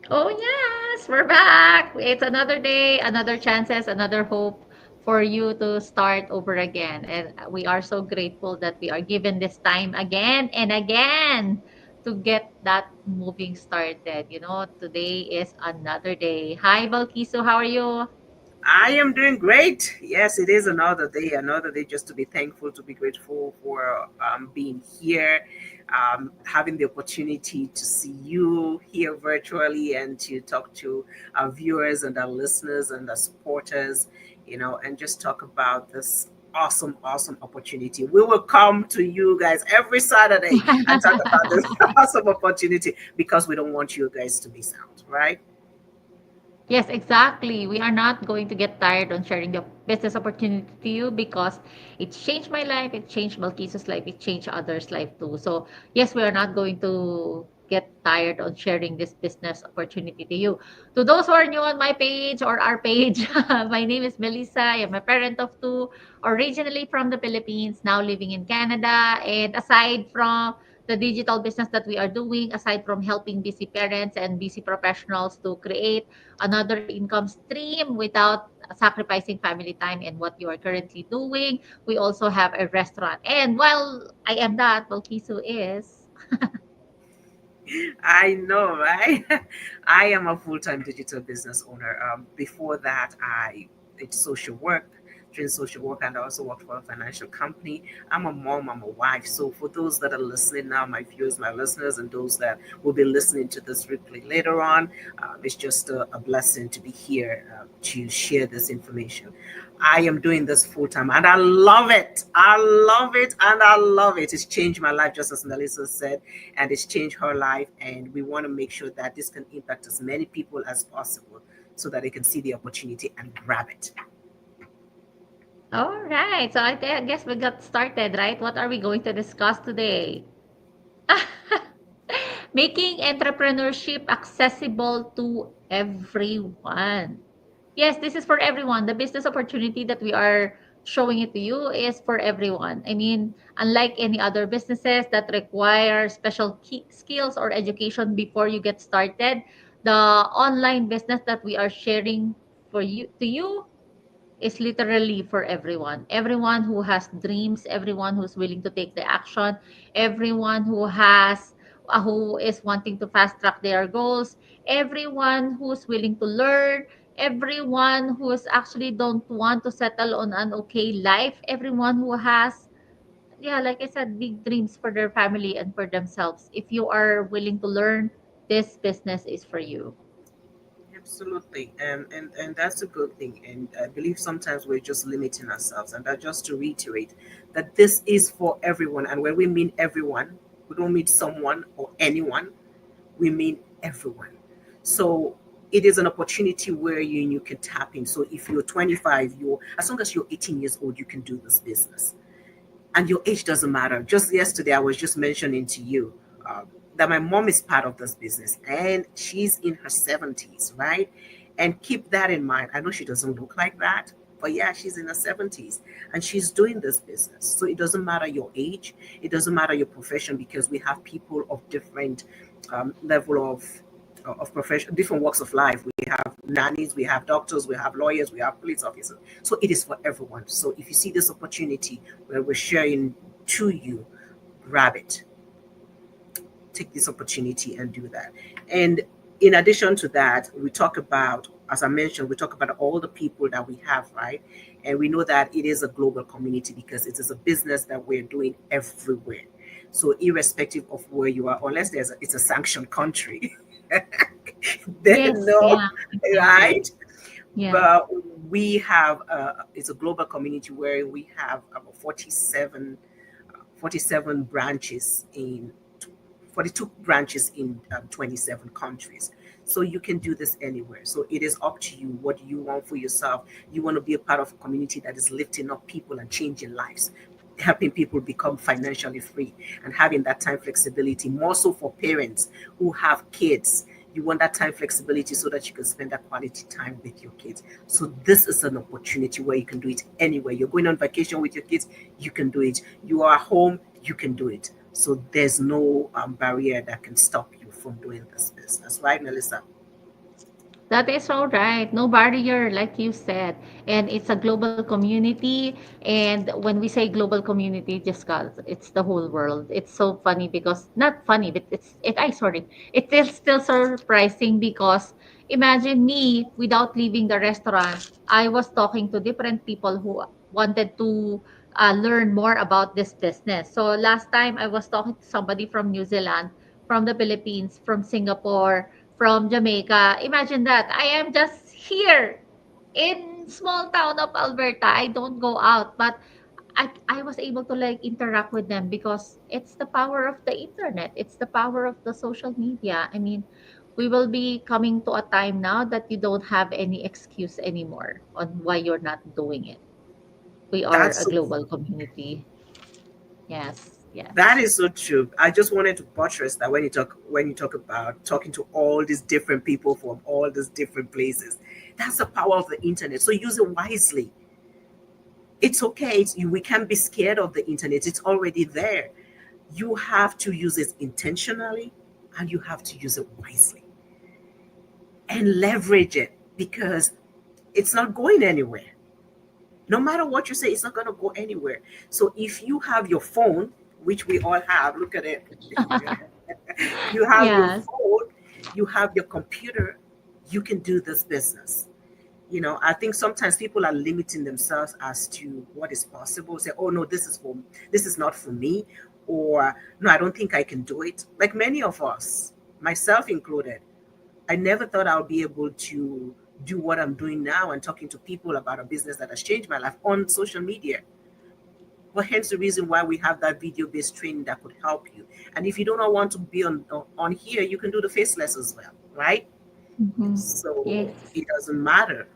Oh, yes, we're back. It's another day, another chances, another hope for you to start over again. And we are so grateful that we are given this time again and again to get that moving started. Today is another day. Hi, Balkiso. How are you? I am doing great. Yes, it is another day just to be thankful, to be grateful for being here, having the opportunity to see you here virtually and to talk to our viewers and our listeners and our supporters, and just talk about this awesome opportunity. We will come to you guys every Saturday and talk about this awesome opportunity because we don't want you guys to miss out, right? Yes, exactly. We are not going to get tired on sharing the business opportunity to you because it changed my life, it changed Malkisa's life, it changed others' life too. So, yes, we are not going to get tired on sharing this business opportunity to you. To those who are new on my page or our page, my name is Melissa. I am a parent of two, originally from the Philippines, now living in Canada. And aside from the digital business that we are doing, aside from helping busy parents and busy professionals to create another income stream without sacrificing family time and what you are currently doing. We also have a restaurant. And while I am that, Balkisu is. I know, right? I am a full-time digital business owner. Before that, I did social work, trained social work, and I also worked for a financial company. I'm a mom, I'm a wife. So for those that are listening now, my viewers, my listeners, and those that will be listening to this replay later on, it's just a blessing to be here to share this information. I am doing this full time and I love it. I love it and I love it. It's changed my life, just as Melissa said, and it's changed her life. And we want to make sure that this can impact as many people as possible so that they can see the opportunity and grab it. All right. So I guess we got started, right? What are we going to discuss today? Making entrepreneurship accessible to everyone. Yes, this is for everyone. The business opportunity that we are showing it to you is for everyone. I mean, unlike any other businesses that require special skills or education before you get started, the online business that we are sharing for you to you is literally for everyone. Everyone who has dreams, everyone who's willing to take the action, everyone who is wanting to fast track their goals, everyone who's willing to learn, everyone who's actually don't want to settle on an okay life, everyone who has, yeah, like I said, big dreams for their family and for themselves. If you are willing to learn, this business is for you. Absolutely, and that's a good thing. And I believe sometimes we're just limiting ourselves. And that just to reiterate that this is for everyone. And when we mean everyone, we don't mean someone or anyone. We mean everyone. So it is an opportunity where you can tap in. So if you're 25, you're as long as you're 18 years old, you can do this business and your age doesn't matter. Just yesterday, I was just mentioning to you that my mom is part of this business and she's in her 70s, right? And keep that in mind. I know she doesn't look like that, but yeah, she's in her 70s and she's doing this business. So it doesn't matter your age, it doesn't matter your profession because we have people of different level of profession, different walks of life. We have nannies, we have doctors, we have lawyers, we have police officers. So it is for everyone. So if you see this opportunity where we're sharing to you, grab it. Take this opportunity and do that. And in addition to that, we talk about, as I mentioned, we talk about all the people that we have, right? And we know that it is a global community because it is a business that we're doing everywhere. So irrespective of where you are, unless it's a sanctioned country, then Yes, no, yeah, exactly. right? Yeah. But we have it's a global community where we have about 47 branches in 42 branches in 27 countries. So you can do this anywhere. So it is up to you what you want for yourself. You want to be a part of a community that is lifting up people and changing lives, helping people become financially free and having that time flexibility, more so for parents who have kids. You want that time flexibility so that you can spend that quality time with your kids. So this is an opportunity where you can do it anywhere. You're going on vacation with your kids, you can do it. You are home, you can do it. So there's no barrier that can stop you from doing this business, right, Melissa? That is all right. No barrier, like you said. And it's a global community. And when we say global community, just guys, it's the whole world. It's so funny because not funny, but sorry. It is still surprising because imagine me without leaving the restaurant. I was talking to different people who wanted to learn more about this business. So last time I was talking to somebody from New Zealand, from the Philippines, from Singapore, from Jamaica. Imagine that. I am just here in small town of Alberta. I don't go out, but I was able to like interact with them because it's the power of the internet. It's the power of the social media. I mean, we will be coming to a time now that you don't have any excuse anymore on why you're not doing it. We are That's a so global community. Yes, that yes. is so true. I just wanted to buttress that when you talk about talking to all these different people from all these different places, that's the power of the internet. So use it wisely. It's okay. We can't be scared of the internet. It's already there. You have to use it intentionally, and you have to use it wisely and leverage it, because it's not going anywhere. No matter what you say, it's not going to go anywhere. So if you have your phone, which we all have, look at it. You have your Yes. phone, you have your computer, you can do this business. I think sometimes people are limiting themselves as to what is possible. Say, oh no, this is not for me, or no, I don't think I can do it. Like many of us, myself included, I never thought I would be able to do what I'm doing now and talking to people about a business that has changed my life on social media. But hence the reason why we have that video-based training that could help you. And if you do not want to be on here, you can do the faceless as well, right? Mhm. So Yes. it doesn't matter.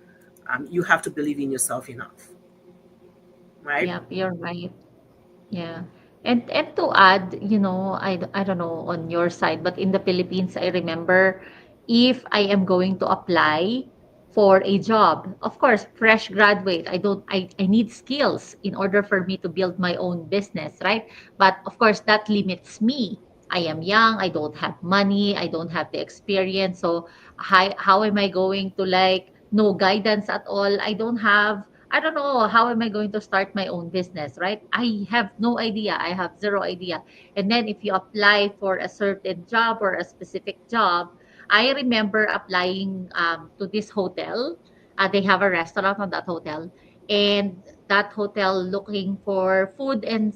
You have to believe in yourself enough, right? Yep, you're right. Yeah. And to add, I don't know on your side, but in the Philippines, I remember if I am going to apply for a job, of course, fresh graduate, I need skills in order for me to build my own business, right? But of course, that limits me. I am young, I don't have money, I don't have the experience. So how am I going to like no guidance at all? I don't know how am I going to start my own business, right? I have no idea. I have zero idea. And then if you apply for a certain job or a specific job, I remember applying to this hotel. They have a restaurant on that hotel, and that hotel looking for food and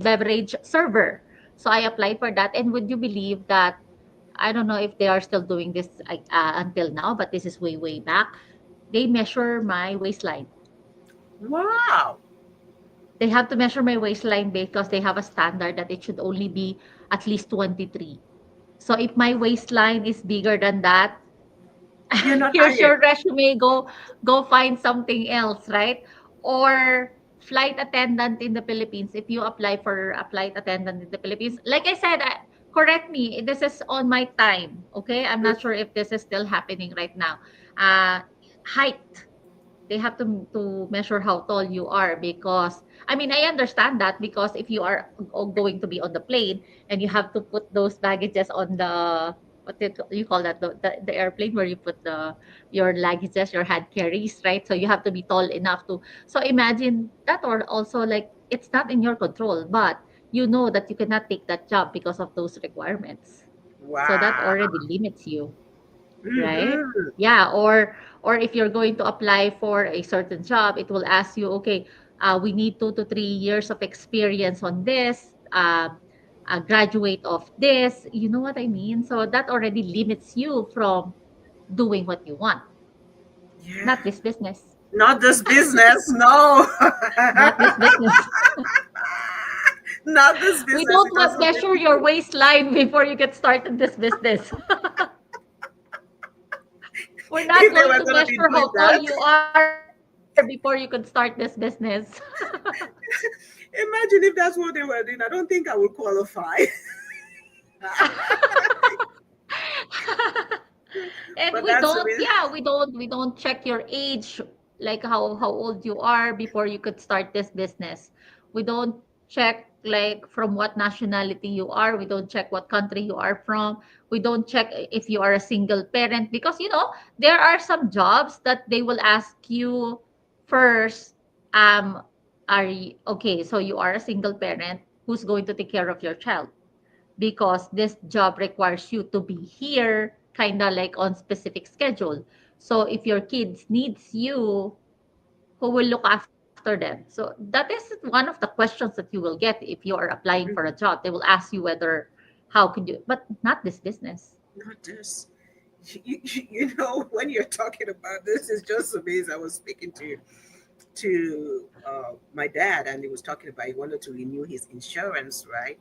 beverage server. So I applied for that, and would you believe that I don't know if they are still doing this until now, but this is way back. They measure my waistline. Wow. They have to measure my waistline because they have a standard that it should only be at least 23. So if my waistline is bigger than that, You're not here's hired. your resume. Go find something else, right? Or flight attendant in the Philippines. If you apply for a flight attendant in the Philippines, like I said, correct me. This is on my time. Okay, I'm not sure if this is still happening right now. Uh, Height, they have to measure how tall you are because I mean I understand that because if you are going to be on the plane and you have to put those baggages on the what you call that the airplane where you put your luggages, your hand carries, right? So you have to be tall enough to so imagine that, or also like it's not in your control, but you know that you cannot take that job because of those requirements. So that Wow. already limits you. Right? Hmm. Yeah, or if you're going to apply for a certain job, it will ask you, okay, we need 2 to 3 years of experience on this, a graduate of this. You know what I mean? So that already limits you from doing what you want. Yeah. Not this business. Not this business. No. Not this business. Not this We business don't because want so many measure your people. waistline before you get started this business. We're not If they going were to going to be measure doing how tall that, you are before you could start this business. imagine if that's what they were doing. I don't think I would qualify. And But that's the reason. we don't check your age, like how old you are before you could start this business. We don't check like from what nationality you are. We don't check what country you are from. We don't check if you are a single parent, because there are some jobs that they will ask you first. um are you okay? So you are a single parent, who's going to take care of your child? Because this job requires you to be here kind of like on specific schedule. So if your kids needs you, who will look after them? So that is one of the questions that you will get if you are applying for a Mhm. job. They will ask you whether how could you, but not this business. Not this. When you're talking about this, it's just amazing. I was speaking to my dad, and he was talking about he wanted to renew his insurance, right?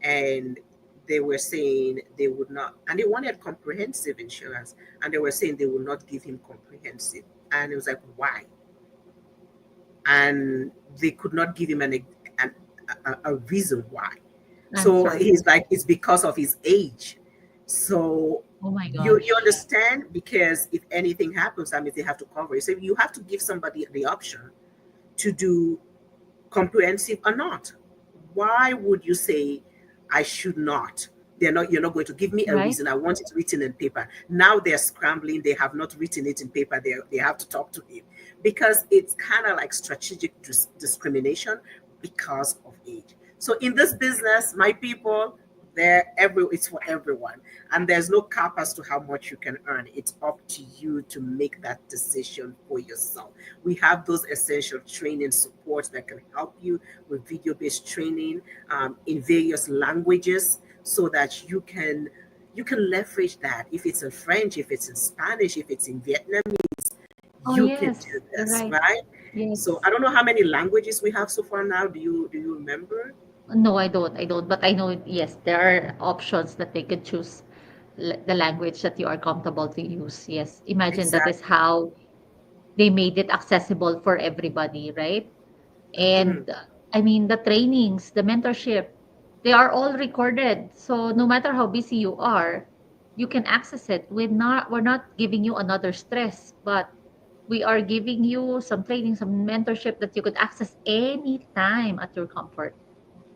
And they were saying they would not, and they wanted comprehensive insurance, and they were saying they would not give him comprehensive, and it was like, why? And they could not give him an a reason why. So Answer. he's like, it's because of his age. So Oh my you gosh. understand, because if anything happens, that means they have to cover it. So you have to give somebody the option to do comprehensive or not. Why would you say I should not? You're not going to give me a Right? reason. I want it written in paper. Now they're scrambling. They have not written it in paper. They have to talk to him, because it's kind of like strategic discrimination because of age. So in this business, my people, it's for everyone, and there's no cap as to how much you can earn. It's up to you to make that decision for yourself. We have those essential training supports that can help you with video-based training, in various languages, so that you can leverage that. If it's in French, if it's in Spanish, if it's in Vietnamese, Oh you can do yes, you're this, right. right? So Yes. I don't know how many languages we have so far now. Do you remember? No, I don't, but I know, yes, there are options that they could choose the language that you are comfortable to use. Yes, imagine that is Exactly. how they made it accessible for everybody, right? Hmm. And I mean, the trainings, the mentorship, they are all recorded. So no matter how busy you are, you can access it. We're not giving you another stress, but we are giving you some training, some mentorship that you could access anytime at your comfort.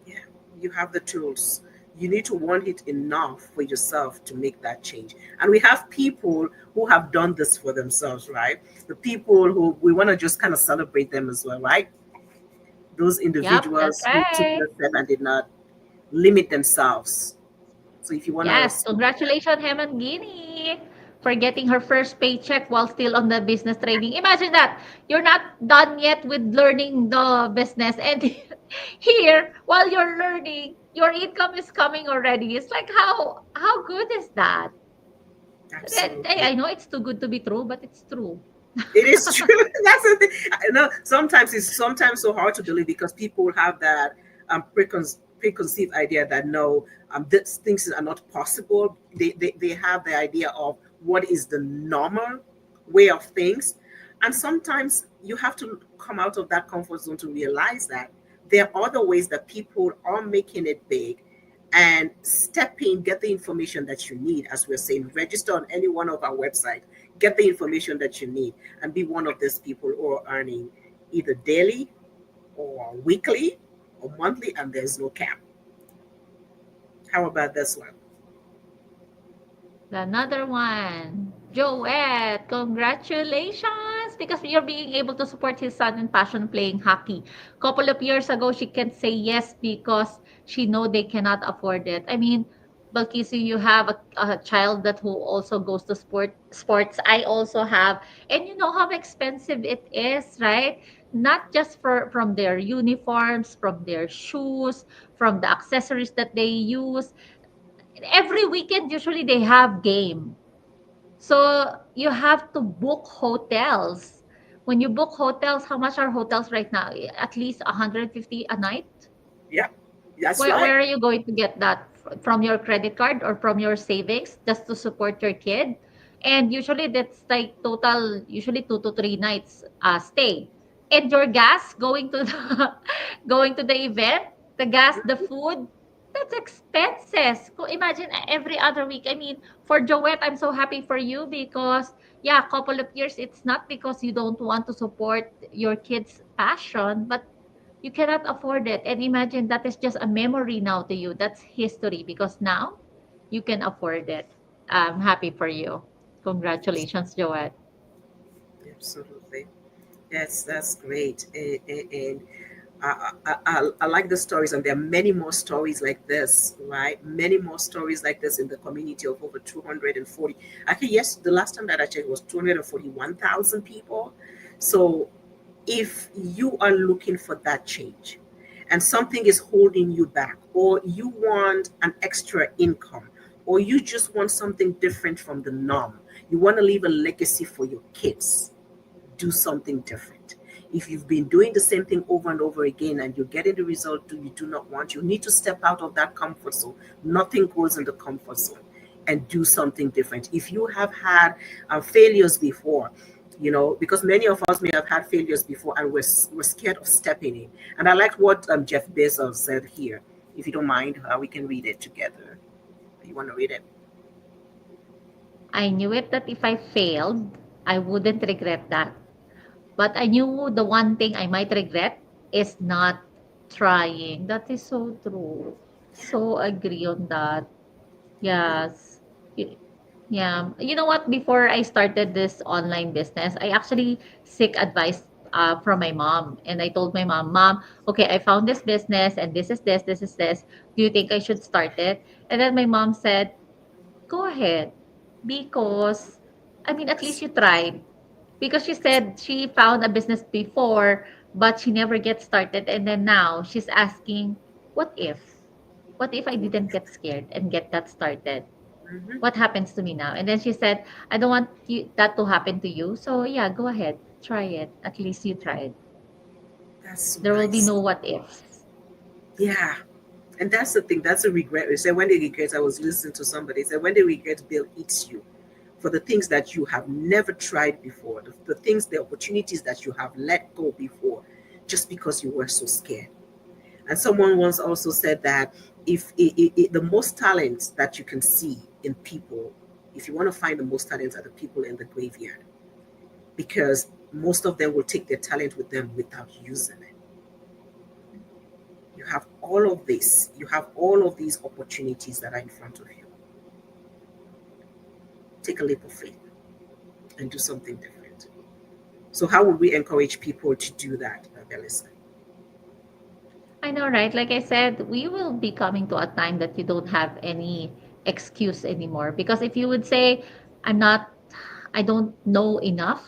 Yeah, you have the tools. You need to want it enough for yourself to make that change. And we have people who have done this for themselves, right? The people who we want to just kind of celebrate them as well, right? Those Yep, that's individuals who took right. the step and did not limit themselves. So if you want to Yes, speak to them, congratulations, Hemant Gini, for getting her first paycheck while still on the business training. Imagine that you're not done yet with learning the business, and here, while you're learning, your income is coming already. It's like how good is that? absolutely. I know it's too good to be true, but it's true. It is true. That's the thing. I know sometimes it's sometimes so hard to believe, because people have that preconceived idea that no, these things are not possible. They have the idea of what is the normal way of things, and sometimes you have to come out of that comfort zone to realize that there are other ways that people are making it big, and step in, get the information that you need. As we're saying, register on any one of our websites, get the information that you need, and be one of those people who are earning either daily or weekly or monthly, and there's no cap. How about this one? Another one. Joette, congratulations! Because you're being able to support his son in passion playing hockey. Couple of years ago, she can't say yes because she know they cannot afford it. I mean, Balkisi, you have a child that who also goes to sports. I also have, and you know how expensive it is, right? Not just from their uniforms, from their shoes, from the accessories that they use. Every weekend usually they have game, so you have to book hotels. When you book hotels, how much are hotels right now? At least 150 a night. Yeah, that's Where right. are you going to get that? From your credit card or from your savings just to support your kid? And usually that's like total, usually 2 to 3 nights stay. And your gas going to the going to the event, the gas, the food, that's expenses. Imagine every other week. I mean, for Joette, I'm so happy for you because yeah, a couple of years, it's not because you don't want to support your kids' passion, but You cannot afford it. And imagine that is just a memory now to you. That's history because now you can afford it. I'm happy for you. Congratulations, Joette. Absolutely. That's great. And I like the stories, and there are many more stories like this, right? Many more stories like this in the community of over 240. Actually, yes, the last time that I checked was 241,000 people. So if you are looking for that change and something is holding you back, or you want an extra income, or you just want something different from the norm, you want to leave a legacy for your kids, do something different. If you've been doing the same thing over and over again and you're getting the result you do not want, you need to step out of that comfort zone. Nothing goes in the comfort zone, and do something different. If you have had failures before, because many of us may have had failures before and we're scared of stepping in. And I like what Jeff Bezos said here. If you don't mind, we can read it together. You want to read it? I knew it that if I failed, I wouldn't regret that. But I knew the one thing I might regret is not trying. That is so true. So agree on that. Yes. Y- Yeah. You know what? Before I started this online business, I actually seek advice from my mom. And I told my mom, Mom, okay, I found this business and this is this. Do you think I should start it? And then my mom said, go ahead. Because, I mean, at least Yes. you tried. Because she said she found a business before, but she never gets started. And then now she's asking, what if? What if I didn't get scared and get that started? Mm-hmm. What happens to me now? And then she said, I don't want that to happen to you. So yeah, go ahead. Try it. At least you tried. That's so There will be nice. no what ifs. Yeah. And that's the thing. That's a regret. They say when the regret, I was listening to somebody say when the regret bill eats you for the things that you have never tried before, the things, the opportunities that you have let go before, just because you were so scared. And someone once also said that if the most talents that you can see in people, if you want to find the most talents, are the people in the graveyard, because most of them will take their talent with them without using it. You have all of this. You have all of these opportunities that are in front of you. Take a leap of faith and do something different. So, how would we encourage people to do that, Belisa? I know, right? Like I said, we will be coming to a time that you don't have any excuse anymore. Because if you would say, I'm not, I don't know enough,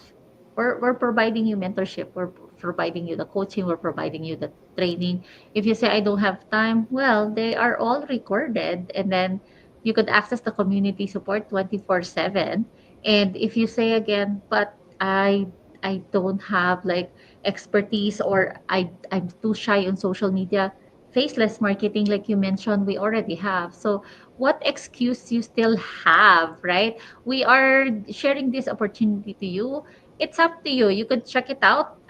we're providing you mentorship, we're providing you the coaching, we're providing you the training. If you say, I don't have time, well, they are all recorded. And then you could access the community support 24/7. And if you say again, but I don't have like expertise, or I'm too shy on social media, faceless marketing like you mentioned, we already have. So what excuse you still have, right? We are sharing this opportunity to you. It's up to you. You could check it out,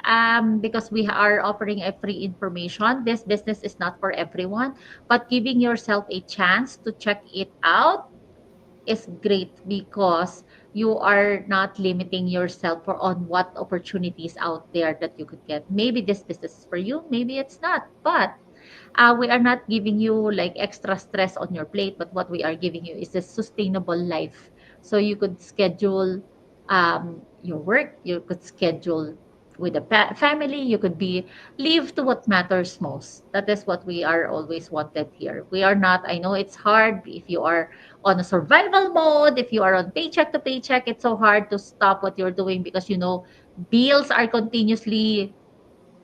because we are offering a free information. This business is not for everyone, but giving yourself a chance to check it out is great because you are not limiting yourself for on what opportunities out there that you could get. Maybe this business is for you, maybe it's not. But we are not giving you like extra stress on your plate, but what we are giving you is a sustainable life. So you could schedule your work, you could schedule with a family, you could be live to what matters most. That is what we are always wanted here. We are not, I know it's hard if you are on a survival mode, if you are on paycheck to paycheck, it's so hard to stop what you're doing because you know bills are continuously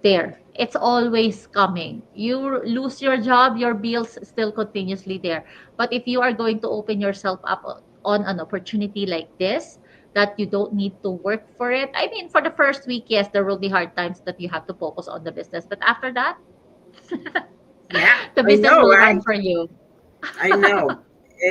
there. It's always coming. You lose your job, your bills still continuously there. But if you are going to open yourself up on an opportunity like this, that you don't need to work for it. I mean, for the first week, yes, there will be hard times that you have to focus on the business. But after that, Yeah, the I business know, will run right? for you. I know.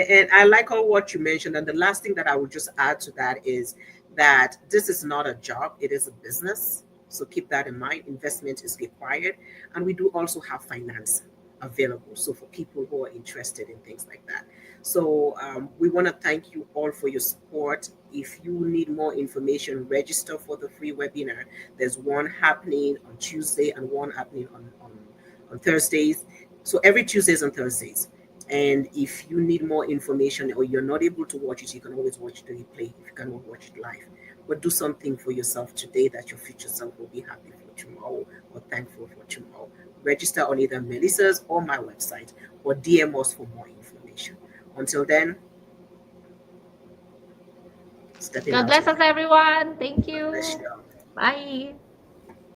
And I like all what you mentioned. And the last thing that I would just add to that is that this is not a job, it is a business. So keep that in mind. Investment is required. And we do also have finance. available. So for people who are interested in things like that. So we want to thank you all for your support. If you need more information, register for the free webinar. There's one happening on Tuesday and one happening on Thursdays. So every Tuesdays and Thursdays. And if you need more information or you're not able to watch it, you can always watch the replay if you cannot watch it live. But do something for yourself today that your future self will be happy for tomorrow or thankful for tomorrow. Register on either Melissa's or my website or DM us for more information. Until then, stepping God out bless of us, it. everyone. Thank God bless you. you. Bye.